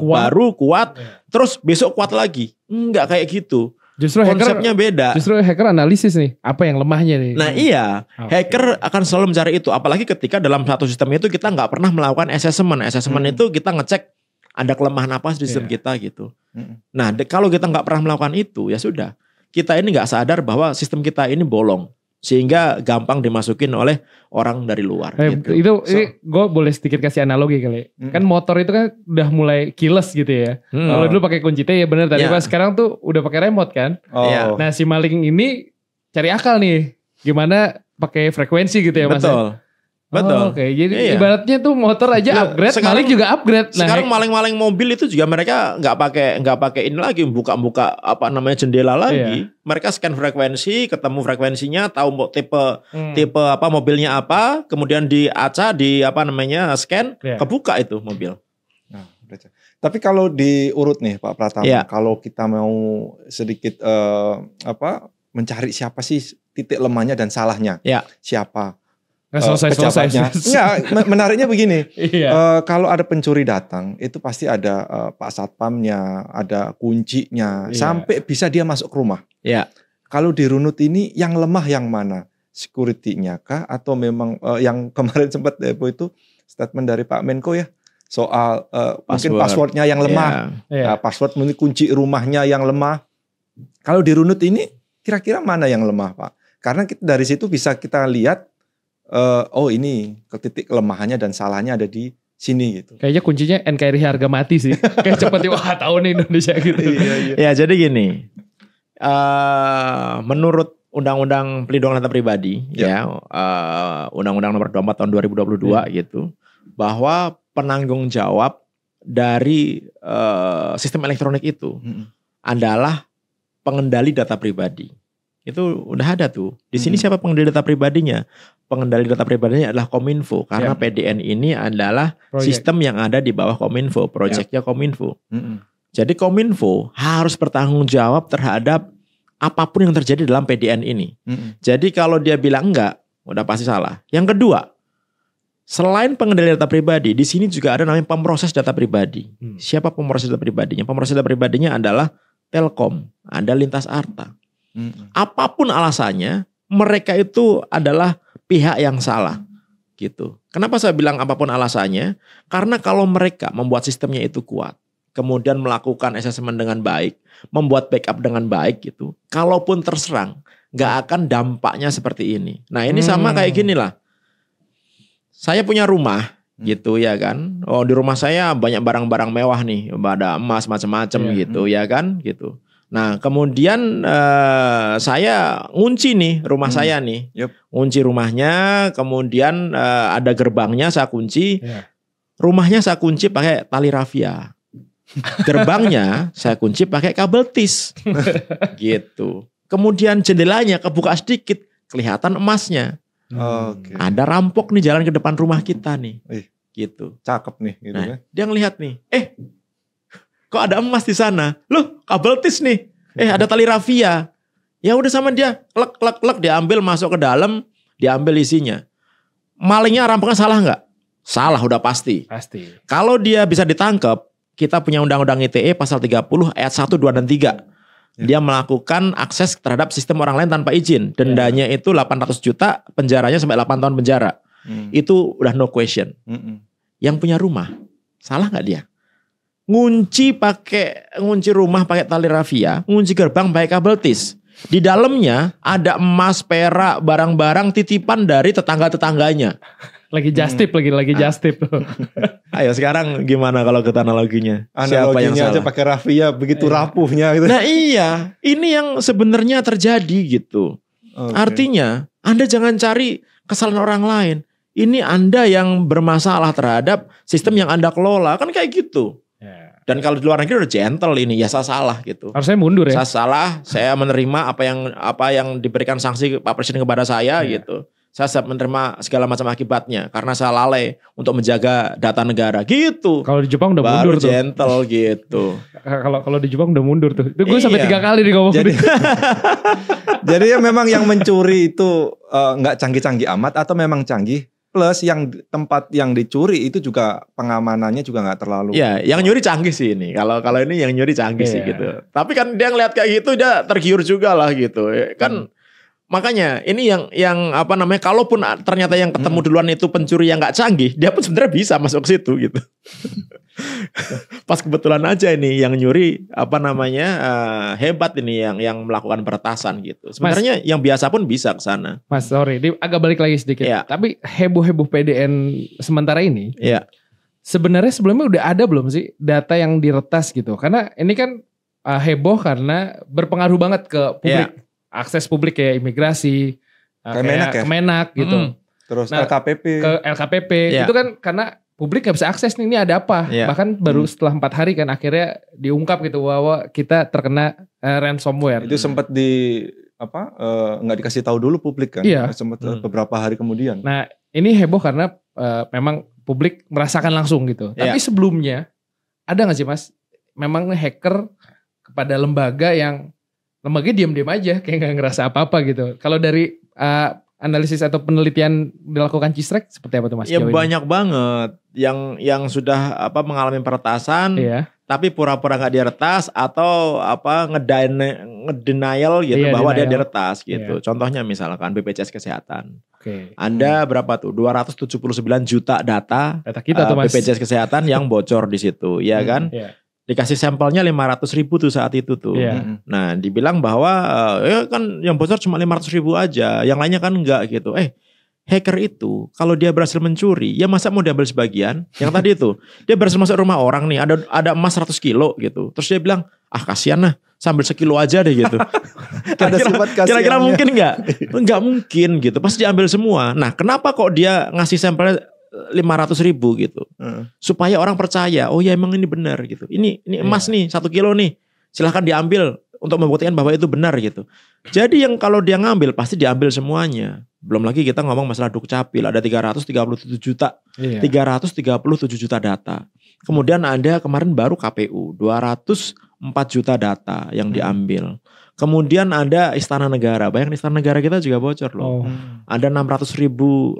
baru, kuat, terus besok kuat lagi. Enggak kayak gitu. Justru konsepnya beda. Justru hacker analisis nih, apa yang lemahnya nih. Nah hacker akan selalu mencari itu. Apalagi ketika dalam satu sistem itu kita nggak pernah melakukan assessment. Assessment itu kita ngecek ada kelemahan apa di sistem kita gitu. Nah kalau kita nggak pernah melakukan itu, ya sudah. Kita ini nggak sadar bahwa sistem kita ini bolong. Sehingga gampang dimasukin oleh orang dari luar gitu. Ini gue boleh sedikit kasih analogi kali. Kan motor itu kan udah mulai keyless gitu ya. Kalau dulu pakai kunci T ya benar tadi pas sekarang tuh udah pakai remote kan. Nah si maling ini cari akal nih. Gimana pakai frekuensi gitu ya Mas. Betul. Oke. Jadi ibaratnya tuh motor aja upgrade, maling juga upgrade. Sekarang maling-maling mobil itu juga mereka nggak pakai ini lagi, buka jendela lagi. Mereka scan frekuensi, ketemu frekuensinya, tahu tipe apa mobilnya apa, kemudian diacak scan, kebuka itu mobil. Nah, tapi kalau diurut nih Pak Pratama, kalau kita mau sedikit mencari siapa sih titik lemahnya dan salahnya, siapa? pejabatnya. Enggak, menariknya begini. Kalau ada pencuri datang, itu pasti ada Pak Satpamnya, ada kuncinya, sampai bisa dia masuk ke rumah. Kalau di runut ini yang lemah yang mana? Security-nya kah? Atau memang yang kemarin sempat itu statement dari Pak Menko ya, soal mungkin passwordnya yang lemah, password mungkin kunci rumahnya yang lemah. Kalau di runut ini kira-kira mana yang lemah, Pak? Karena dari situ bisa kita lihat, oh ini titik kelemahannya dan salahnya ada di sini gitu. Kayaknya kuncinya NKRI harga mati sih. Kayak cepet wah tahu nih Indonesia gitu. Ya jadi gini, menurut Undang-Undang Pelindungan Data Pribadi, Undang-Undang Nomor 24 Tahun 2022 gitu, bahwa penanggung jawab dari sistem elektronik itu adalah pengendali data pribadi. Itu udah ada tuh. Di sini siapa pengendali data pribadinya? Pengendali data pribadinya adalah Kominfo. Karena PDN ini adalah sistem yang ada di bawah Kominfo. Proyeknya Kominfo. Jadi Kominfo harus bertanggung jawab terhadap apapun yang terjadi dalam PDN ini. Jadi kalau dia bilang enggak, udah pasti salah. Yang kedua, selain pengendali data pribadi, di sini juga ada namanya pemroses data pribadi. Siapa pemroses data pribadinya? Pemroses data pribadinya adalah Telkom, ada Lintas Arta. Apapun alasannya, mereka itu adalah pihak yang salah, gitu. Kenapa saya bilang apapun alasannya? Karena kalau mereka membuat sistemnya itu kuat, kemudian melakukan asesmen dengan baik, membuat backup dengan baik, gitu. Kalaupun terserang, nggak akan dampaknya seperti ini. Nah ini sama kayak gini lah. Saya punya rumah, gitu ya kan. Oh di rumah saya banyak barang-barang mewah nih, ada emas macam-macam gitu ya kan, gitu. Nah kemudian saya ngunci nih rumah saya nih, ngunci rumahnya, kemudian ada gerbangnya saya kunci, rumahnya saya kunci pakai tali rafia, gerbangnya saya kunci pakai kabel tis, gitu. Kemudian jendelanya kebuka sedikit, kelihatan emasnya. Ada rampok nih jalan ke depan rumah kita nih, gitu. Cakep nih, gitu kan? Dia ngelihat nih, kok ada emas di sana? Loh, kabel tis nih. Ada tali rafia. Ya udah sama dia, klek diambil masuk ke dalam, diambil isinya. Malingnya rampoknya salah nggak? Salah udah pasti. Kalau dia bisa ditangkap, kita punya Undang-Undang ITE pasal 30 ayat 1, 2 dan 3. Dia melakukan akses terhadap sistem orang lain tanpa izin. Dendanya itu 800 juta, penjaranya sampai 8 tahun penjara. Itu udah no question. Yang punya rumah, salah nggak dia? Ngunci rumah pakai tali rafia, ngunci gerbang pakai kabel tis. Di dalamnya ada emas, perak, barang-barang titipan dari tetangga-tetangganya. Lagi justip, lagi justip. Ayo sekarang gimana kalau kita analoginya? Siapa yang salah? Aja pakai rafia begitu rapuhnya gitu. Nah iya, ini yang sebenarnya terjadi gitu. Artinya Anda jangan cari kesalahan orang lain. Ini Anda yang bermasalah terhadap sistem yang Anda kelola, kan kayak gitu. Dan kalau di luar negeri udah gentle ini, ya saya salah gitu. Harusnya mundur ya. Saya salah, saya menerima apa yang diberikan sanksi Pak Presiden kepada saya gitu. Saya siap menerima segala macam akibatnya karena saya lalai untuk menjaga data negara gitu. Kalau di Jepang udah mundur tuh. Baru gentle gitu. Kalau di Jepang udah mundur tuh. Itu gue sampai 3 kali ngomong. Jadi ya memang yang mencuri itu nggak canggih-canggih amat atau memang canggih. Plus yang tempat yang dicuri itu juga pengamanannya juga nggak terlalu. Ya, yang nyuri canggih sih ini. Kalau ini yang nyuri canggih sih gitu. Tapi kan dia ngeliat kayak gitu dia tergiur juga lah gitu. Kan makanya ini yang apa namanya, kalaupun ternyata yang ketemu duluan itu pencuri yang nggak canggih, dia pun sebenarnya bisa masuk ke situ gitu. Pas kebetulan aja ini yang nyuri apa namanya hebat ini yang melakukan peretasan gitu. Sebenarnya yang biasa pun bisa ke sana. Mas, sorry, agak balik lagi sedikit. Tapi heboh-heboh PDN sementara ini. Sebenarnya sebelumnya udah ada belum sih data yang diretas gitu? Karena ini kan heboh karena berpengaruh banget ke publik. Akses publik kayak imigrasi, kayak Kemenak gitu. Terus LKPP. Ke LKPP itu kan karena publik gak bisa akses nih, ini ada apa. Bahkan baru setelah 4 hari kan akhirnya diungkap gitu bahwa kita terkena ransomware. Itu sempat nggak dikasih tahu dulu publik kan. Sempat beberapa hari kemudian. Nah ini heboh karena memang publik merasakan langsung gitu. Tapi sebelumnya ada gak sih Mas, memang hacker kepada lembaga yang lembaga diam-diam aja kayak gak ngerasa apa-apa gitu. Kalau dari analisis atau penelitian dilakukan Cisrek seperti apa tuh Mas? Ya banyak banget yang sudah mengalami peretasan, tapi pura-pura nggak diretas atau ngedenial gitu bahwa dia diretas gitu. Contohnya misalkan BPJS Kesehatan. Ada berapa tuh? 279 juta data kita tuh Mas. BPJS Kesehatan yang bocor di situ, ya kan? Dikasih sampelnya 500.000 tuh saat itu tuh. Nah, dibilang bahwa ya kan yang bocor cuma 500.000 aja, yang lainnya kan enggak gitu. Hacker itu kalau dia berhasil mencuri, ya masa mau diambil sebagian? Yang tadi itu, dia berhasil masuk rumah orang nih, ada emas 100 kilo gitu. Terus dia bilang, kasihan lah, sambil sekilo aja deh gitu. Kira-kira mungkin enggak? Enggak mungkin gitu, pasti diambil semua. Nah, kenapa kok dia ngasih sampelnya 500.000 gitu, supaya orang percaya, oh ya emang ini benar gitu, ini emas nih 1 kilo nih, silahkan diambil untuk membuktikan bahwa itu benar gitu. Jadi yang kalau dia ngambil pasti diambil semuanya. Belum lagi kita ngomong masalah Dukcapil, ada 337 juta, 337 juta data. Kemudian ada kemarin baru KPU 204 juta data yang diambil. Kemudian ada Istana Negara. Bayangin Istana Negara kita juga bocor loh. Ada 600.000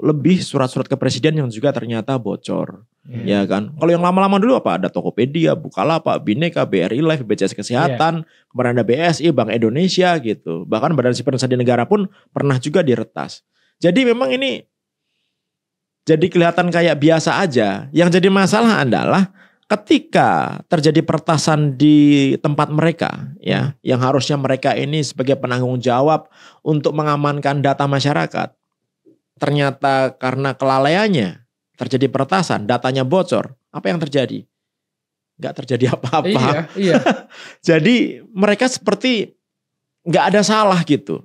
lebih surat-surat ke presiden yang juga ternyata bocor. Ya kan. Kalau yang lama-lama dulu apa? Ada Tokopedia, Bukalapak, Bhinneka, BRI Live, BPJS Kesehatan, kemarin ada BSI, Bank Indonesia gitu. Bahkan Badan Sipil Sandi Negara pun pernah juga diretas. Jadi memang ini jadi kelihatan kayak biasa aja. Yang jadi masalah adalah ketika terjadi peretasan di tempat mereka, ya, yang harusnya mereka ini sebagai penanggung jawab untuk mengamankan data masyarakat, ternyata karena kelalaiannya terjadi peretasan, datanya bocor, apa yang terjadi? Nggak terjadi apa-apa. Jadi mereka seperti nggak ada salah gitu.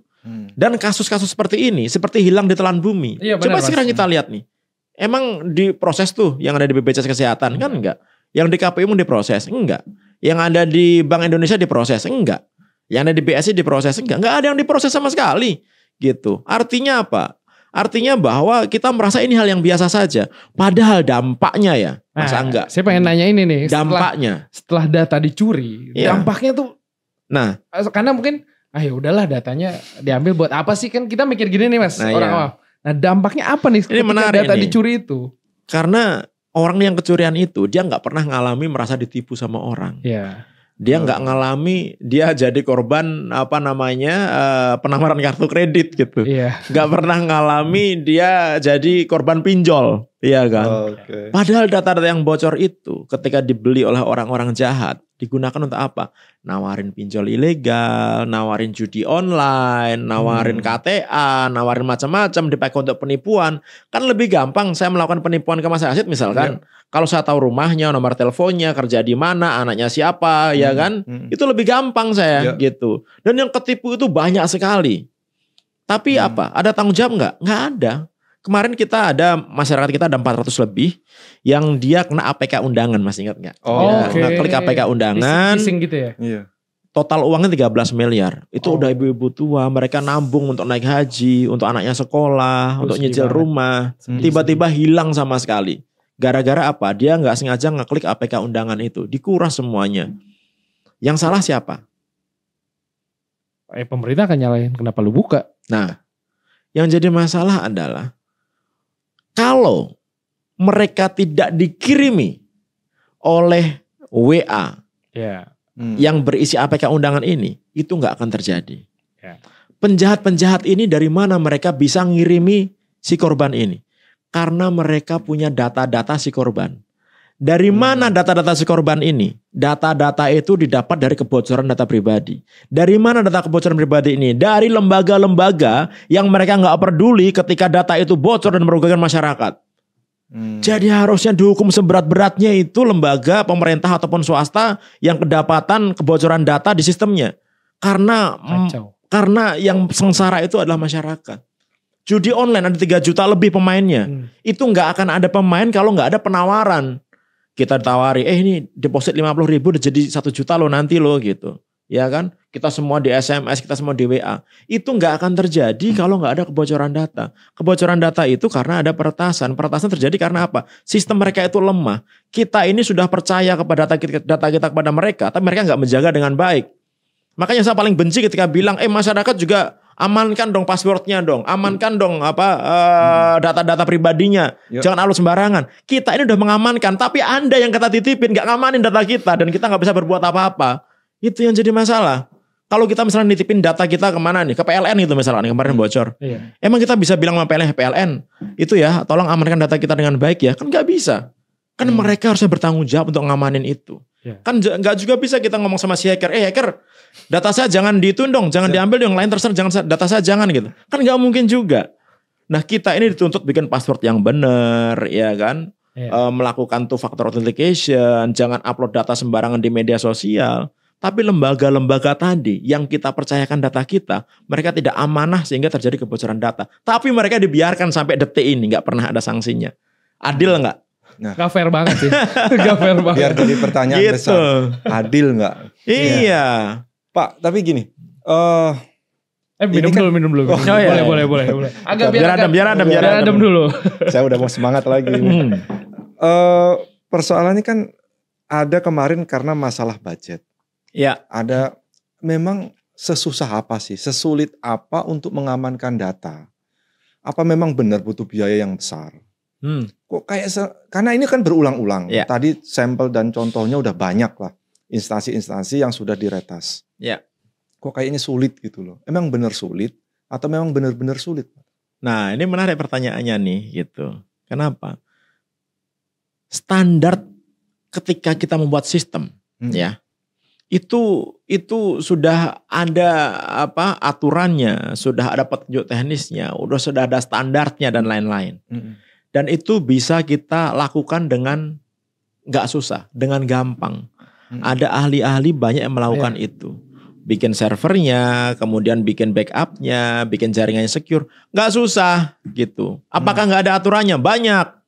Dan kasus-kasus seperti ini seperti hilang di telan bumi. Coba sekarang kita lihat nih, emang diproses tuh yang ada di BPJS Kesehatan kan enggak? Yang di KPU mau diproses? Enggak. Yang ada di Bank Indonesia diproses? Enggak. Yang ada di BSI diproses? Enggak. Enggak ada yang diproses sama sekali. Gitu. Artinya apa? Artinya bahwa kita merasa ini hal yang biasa saja. Padahal dampaknya ya, Mas Angga. Saya pengen nanya ini nih. Dampaknya. Setelah data dicuri, dampaknya tuh. Nah. Karena mungkin, ya udahlah datanya diambil buat apa sih? Kan kita mikir gini nih Mas. Orang. Nah dampaknya apa nih ketika data dicuri itu? Karena orang yang kecurian itu dia nggak pernah ngalami merasa ditipu sama orang. Dia nggak ngalami dia jadi korban penamaran kartu kredit gitu. Nggak pernah ngalami dia jadi korban pinjol, iya kan? Padahal data-data yang bocor itu ketika dibeli oleh orang-orang jahat digunakan untuk apa? Nawarin pinjol ilegal, nawarin judi online, nawarin KTA, nawarin macam-macam, dipakai untuk penipuan. Kan lebih gampang saya melakukan penipuan ke Mas Rashid misalkan. Kalau saya tahu rumahnya, nomor teleponnya, kerja di mana, anaknya siapa, ya kan? Itu lebih gampang saya gitu. Dan yang ketipu itu banyak sekali. Tapi apa? Ada tanggung jawab nggak? Nggak ada. Kemarin kita ada, masyarakat kita ada 400 lebih yang dia kena APK undangan, masih ingat nggak? Klik APK undangan. Bising gitu ya? Total uangnya 13 miliar. Itu udah ibu-ibu tua, mereka nabung untuk naik haji, untuk anaknya sekolah, untuk nyicil rumah. Tiba-tiba hilang sama sekali. Gara-gara apa? Dia nggak sengaja ngeklik APK undangan itu, dikuras semuanya. Yang salah siapa? Pemerintah akan nyalain, kenapa lu buka? Nah, yang jadi masalah adalah kalau mereka tidak dikirimi oleh WA yang berisi APK undangan ini, itu nggak akan terjadi. Penjahat-penjahat ini dari mana mereka bisa ngirimi si korban ini? Karena mereka punya data-data si korban. Dari mana data-data si korban ini? Data-data itu didapat dari kebocoran data pribadi. Dari mana data kebocoran pribadi ini? Dari lembaga-lembaga yang mereka nggak peduli ketika data itu bocor dan merugikan masyarakat. Jadi harusnya dihukum seberat-beratnya itu lembaga pemerintah ataupun swasta yang kedapatan kebocoran data di sistemnya. Karena yang sengsara itu adalah masyarakat. Judi online ada 3 juta lebih pemainnya. Itu nggak akan ada pemain kalau nggak ada penawaran. Kita ditawari, ini deposit 50.000 udah jadi 1 juta lo nanti lo gitu. Ya kan? Kita semua di SMS, kita semua di WA. Itu nggak akan terjadi kalau nggak ada kebocoran data. Kebocoran data itu karena ada peretasan. Peretasan terjadi karena apa? Sistem mereka itu lemah. Kita ini sudah percaya kepada data kita kepada mereka, tapi mereka nggak menjaga dengan baik. Makanya saya paling benci ketika bilang, masyarakat juga Amankan dong passwordnya dong, amankan dong data-data pribadinya, jangan upload sembarangan. Kita ini udah mengamankan, tapi Anda yang kita titipin nggak ngamanin data kita dan kita nggak bisa berbuat apa-apa. Itu yang jadi masalah. Kalau kita misalnya nitipin data kita kemana nih, ke PLN gitu misalnya kemarin bocor, emang kita bisa bilang sama PLN itu ya, tolong amankan data kita dengan baik ya, kan nggak bisa. Kan mereka harusnya bertanggung jawab untuk ngamanin itu. Kan nggak juga bisa kita ngomong sama si hacker, hacker, data saya jangan ditundong, jangan diambil yang lain terserah, jangan data saya jangan gitu. Kan nggak mungkin juga. Nah kita ini dituntut bikin password yang benar, ya kan, melakukan two factor authentication, jangan upload data sembarangan di media sosial. Tapi lembaga-lembaga tadi yang kita percayakan data kita, mereka tidak amanah sehingga terjadi kebocoran data. Tapi mereka dibiarkan sampai detik ini, nggak pernah ada sanksinya. Adil nggak? Nah, gak fair banget sih. Gak fair banget. Biar jadi pertanyaan gitu. Besar. Adil nggak? Iya. Pak, tapi gini. Minum dulu. Boleh. Agak biar adem dulu. Saya udah mau semangat lagi. Persoalannya kan ada kemarin karena masalah budget. Ya. Ada memang sesusah apa sih? Sesulit apa untuk mengamankan data? Apa memang benar butuh biaya yang besar? Kok kayak karena ini kan berulang-ulang. Ya. Tadi sampel dan contohnya udah banyak lah. Instansi-instansi yang sudah diretas. Ya. Kok kayaknya sulit gitu loh. Emang benar sulit atau memang benar-benar sulit? Nah, ini menarik pertanyaannya nih gitu. Kenapa? Standar ketika kita membuat sistem ya. Itu sudah ada aturannya, sudah ada petunjuk teknisnya, sudah ada standarnya dan lain-lain. Dan itu bisa kita lakukan dengan nggak susah, dengan gampang. Ada ahli-ahli banyak yang melakukan itu. Bikin servernya, kemudian bikin backupnya, bikin jaringannya secure. Nggak susah gitu. Apakah nggak ada aturannya? Banyak.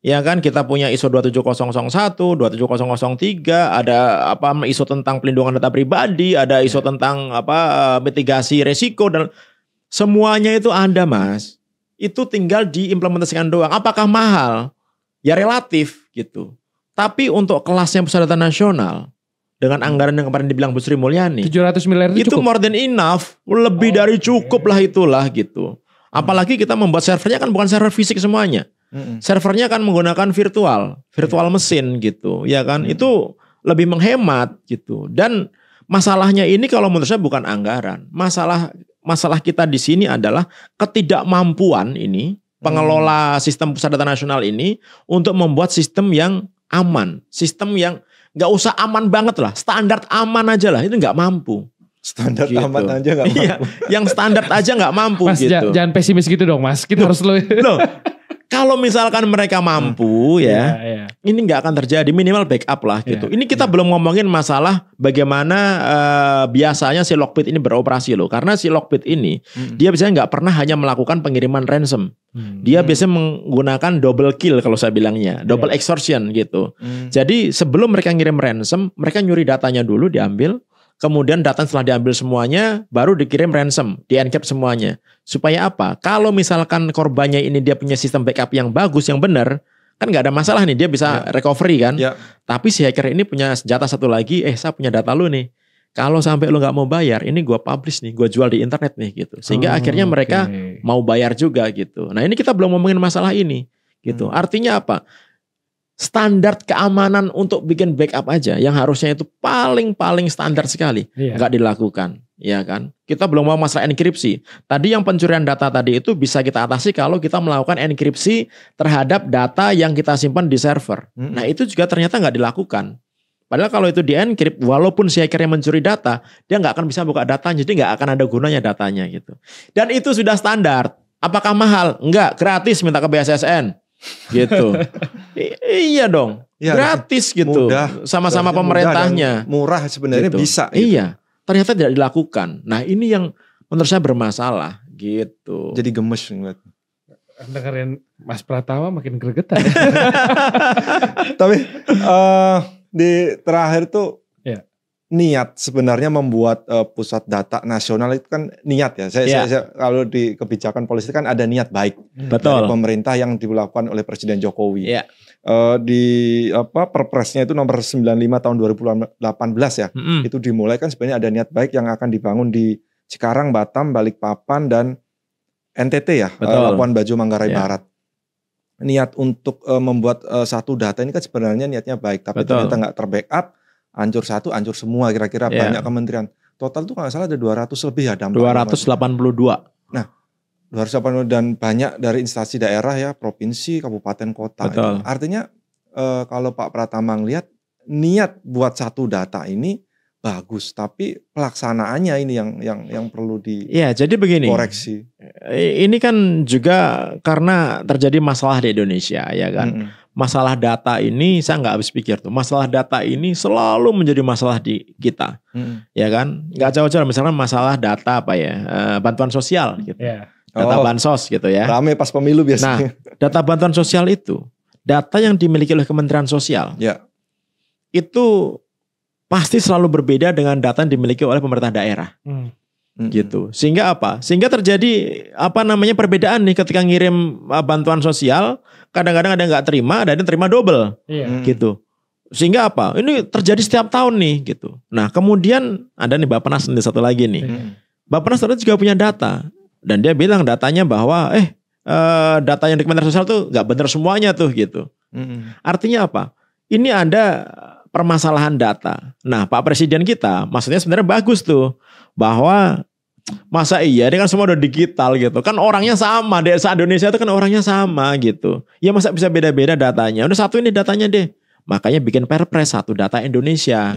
Ya kan, kita punya ISO 27001, 27003, ada ISO tentang pelindungan data pribadi, ada ISO tentang mitigasi resiko, dan semuanya itu ada, Mas. Itu tinggal diimplementasikan doang. Apakah mahal? Ya relatif gitu. Tapi untuk kelasnya Pusat Data Nasional dengan anggaran yang kemarin dibilang Bu Sri Mulyani, 700 miliar itu cukup. More than enough, lebih dari cukup lah itulah gitu. Apalagi kita membuat servernya kan bukan server fisik semuanya. Servernya kan menggunakan virtual mesin gitu, ya kan? Itu lebih menghemat gitu. Dan masalahnya ini kalau menurut saya bukan anggaran. Masalah kita di sini adalah ketidakmampuan ini pengelola sistem Pusat Data Nasional ini untuk membuat sistem yang aman, sistem yang nggak usah aman banget lah, standar aman aja lah, itu nggak mampu. Standar gitu. Aman aja nggak mampu. Iya, yang standar aja nggak mampu. Mas, gitu. Jangan pesimis gitu dong, Mas. Kita harus loh. Kalau misalkan mereka mampu ini nggak akan terjadi, minimal backup lah gitu. Ini kita belum ngomongin masalah bagaimana biasanya si Lockbit ini beroperasi loh. Karena si Lockbit ini dia biasanya nggak pernah hanya melakukan pengiriman ransom. Dia biasanya menggunakan double kill kalau saya bilangnya, double extortion gitu. Jadi sebelum mereka ngirim ransom, mereka nyuri datanya dulu, diambil. Kemudian data setelah diambil semuanya, baru dikirim ransom, di-encrypt semuanya. Supaya apa? Kalau misalkan korbannya ini dia punya sistem backup yang bagus, yang benar, kan nggak ada masalah nih, dia bisa recovery kan. Tapi si hacker ini punya senjata satu lagi, saya punya data lu nih. Kalau sampai lu nggak mau bayar, ini gue publish nih, gue jual di internet nih gitu. Sehingga akhirnya mereka mau bayar juga gitu. Nah ini kita belum ngomongin masalah ini gitu. Artinya apa? Standar keamanan untuk bikin backup aja yang harusnya itu paling standar sekali nggak dilakukan, ya kan? Kita belum mau masalah enkripsi. Tadi yang pencurian data tadi itu bisa kita atasi kalau kita melakukan enkripsi terhadap data yang kita simpan di server. Nah itu juga ternyata nggak dilakukan. Padahal kalau itu di-encrypt, walaupun si hacker yang mencuri data, dia nggak akan bisa buka datanya, jadi nggak akan ada gunanya datanya gitu. Dan itu sudah standar. Apakah mahal? Enggak, gratis minta ke BSSN. Gitu. Iya dong. Gratis gitu. Sama-sama pemerintahnya. Murah sebenarnya gitu. Bisa. Gitu. Iya. Ternyata tidak dilakukan. Nah ini yang menurut saya bermasalah gitu. Jadi gemes ngeliat. Dengerin Mas Pratama makin gregetan. Tapi di terakhir tuh niat sebenarnya membuat pusat data nasional itu kan niat ya. Saya kalau di kebijakan politik kan ada niat baik dari pemerintah yang dilakukan oleh Presiden Jokowi. Di Perpresnya itu nomor 95 tahun 2018 ya. Itu dimulai kan sebenarnya ada niat baik yang akan dibangun di Cikarang, Batam, Balikpapan, dan NTT ya, Labuan Bajo, Manggarai Barat. Niat untuk membuat satu data ini kan sebenarnya niatnya baik, tapi ternyata nggak terbackup, hancur satu, hancur semua kira-kira banyak kementerian. Total tuh kalau nggak salah ada 200 lebih ya dampak. 282. Nah, 282 dan banyak dari instansi daerah ya, provinsi, kabupaten, kota. Itu. Artinya kalau Pak Pratama ngelihat niat buat satu data ini bagus, tapi pelaksanaannya ini yang perlu jadi begini. Koreksi. Ini kan juga karena terjadi masalah di Indonesia, ya kan. Masalah data ini saya nggak habis pikir tuh. Masalah data ini selalu menjadi masalah di kita, ya kan. Nggak jauh-jauh, misalnya masalah data apa ya, bantuan sosial gitu, data bansos gitu ya. Rame pas pemilu biasanya. Nah, data bantuan sosial itu, data yang dimiliki oleh Kementerian Sosial, itu pasti selalu berbeda dengan data yang dimiliki oleh pemerintah daerah. Gitu. Sehingga apa? Sehingga terjadi perbedaan nih ketika ngirim bantuan sosial, kadang-kadang ada yang nggak terima, ada yang terima double. Gitu. Sehingga apa? Ini terjadi setiap tahun nih gitu. Nah, kemudian ada nih Bappenas satu lagi nih. Bappenas juga punya data dan dia bilang datanya bahwa data yang di Kementerian Sosial tuh nggak benar semuanya tuh gitu. Artinya apa? Ini ada permasalahan data. Nah, Pak Presiden kita maksudnya sebenarnya bagus tuh, bahwa masa iya ini kan semua udah digital gitu. Kan orangnya sama, desa Indonesia itu kan orangnya sama gitu. Ya masa bisa beda-beda datanya. Udah satu ini datanya deh. Makanya bikin Perpres satu data Indonesia.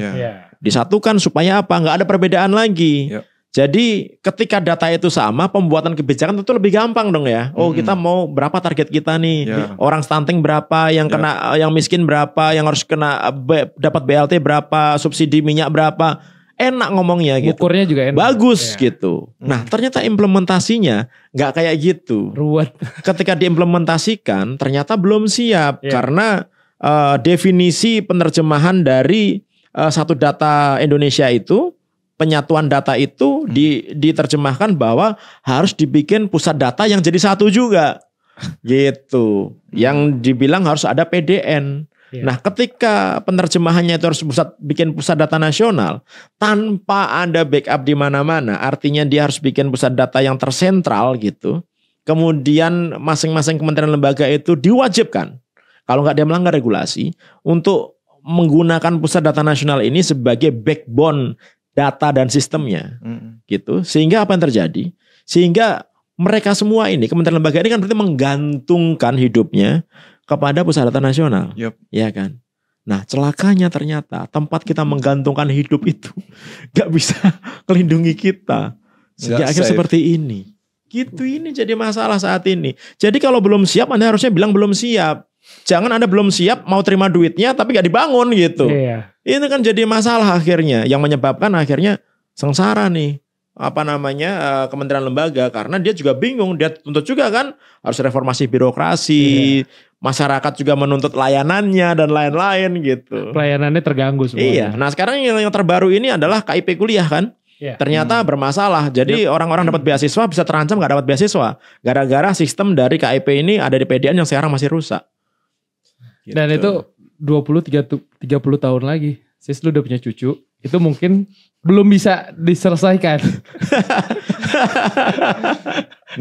Disatukan supaya apa? Nggak ada perbedaan lagi. Jadi ketika data itu sama, pembuatan kebijakan itu lebih gampang dong ya. Oh, kita mau berapa target kita nih? Orang stunting berapa, yang kena, yang miskin berapa, yang harus kena dapat BLT berapa, subsidi minyak berapa. Enak ngomongnya gitu. Ukurnya juga enak. Bagus gitu. Nah, ternyata implementasinya nggak kayak gitu. Ruwet. Ketika diimplementasikan ternyata belum siap karena definisi penerjemahan dari satu data Indonesia itu, penyatuan data itu diterjemahkan bahwa harus dibikin pusat data yang jadi satu juga gitu. Yang dibilang harus ada PDN. Nah, ketika penerjemahannya itu harus bikin pusat data nasional tanpa ada backup di mana-mana, artinya dia harus bikin pusat data yang tersentral gitu. Kemudian masing-masing kementerian lembaga itu diwajibkan, kalau nggak dia melanggar regulasi, untuk menggunakan pusat data nasional ini sebagai backbone data dan sistemnya, gitu. Sehingga apa yang terjadi? Sehingga mereka semua ini, kementerian lembaga ini kan berarti menggantungkan hidupnya kepada pusat data nasional, ya kan? Nah, celakanya ternyata tempat kita menggantungkan hidup itu gak bisa melindungi kita. Sehingga akhirnya seperti ini. Gitu, ini jadi masalah saat ini. Jadi kalau belum siap, Anda harusnya bilang belum siap. Jangan Anda belum siap mau terima duitnya tapi gak dibangun gitu. Ini kan jadi masalah akhirnya, yang menyebabkan akhirnya sengsara nih kementerian lembaga, karena dia juga bingung, dia tuntut juga kan harus reformasi birokrasi, masyarakat juga menuntut layanannya dan lain-lain gitu. Pelayanannya terganggu semua. Iya. Nah, sekarang yang terbaru ini adalah KIP kuliah kan. Ternyata bermasalah. Jadi orang-orang dapat beasiswa bisa terancam gak dapat beasiswa gara-gara sistem dari KIP ini ada di PDN yang sekarang masih rusak. Gitu. Dan itu 20-30 tahun lagi, sis lu udah punya cucu, itu mungkin belum bisa diselesaikan.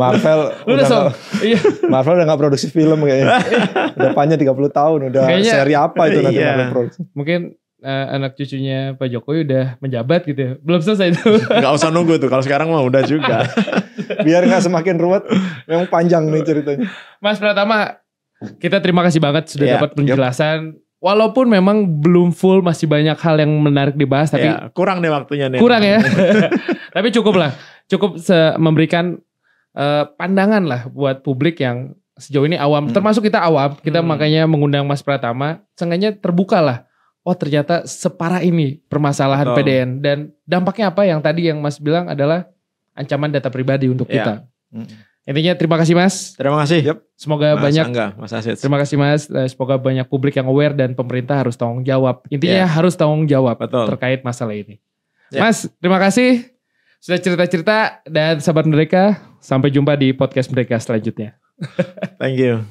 Marvel Marvel udah gak produksi film kayaknya. Depannya 30 tahun udah kayaknya, seri apa itu nanti Marvel produksi. Mungkin anak cucunya Pak Jokowi udah menjabat gitu ya. Belum selesai itu. Gak usah nunggu tuh, kalau sekarang mah udah juga. Biar gak semakin ruwet, memang panjang nih ceritanya. Mas Pratama, kita terima kasih banget sudah dapat penjelasan. Walaupun memang belum full, masih banyak hal yang menarik dibahas, tapi kurang nih waktunya nih. Kurang ya. Tapi cukup lah, cukup memberikan pandangan lah buat publik yang sejauh ini awam. Termasuk kita awam, kita makanya mengundang Mas Pratama. Seenggaknya terbuka lah. Oh, ternyata separah ini permasalahan PDN, dan dampaknya apa yang tadi yang Mas bilang adalah ancaman data pribadi untuk kita. Intinya terima kasih Mas. Terima kasih. Semoga Mas banyak. Angga, Mas Asit. Terima kasih Mas. Semoga banyak publik yang aware dan pemerintah harus tanggung jawab. Intinya harus tanggung jawab terkait masalah ini. Mas, terima kasih sudah cerita-cerita, dan sahabat mereka, sampai jumpa di podcast mereka selanjutnya. Thank you.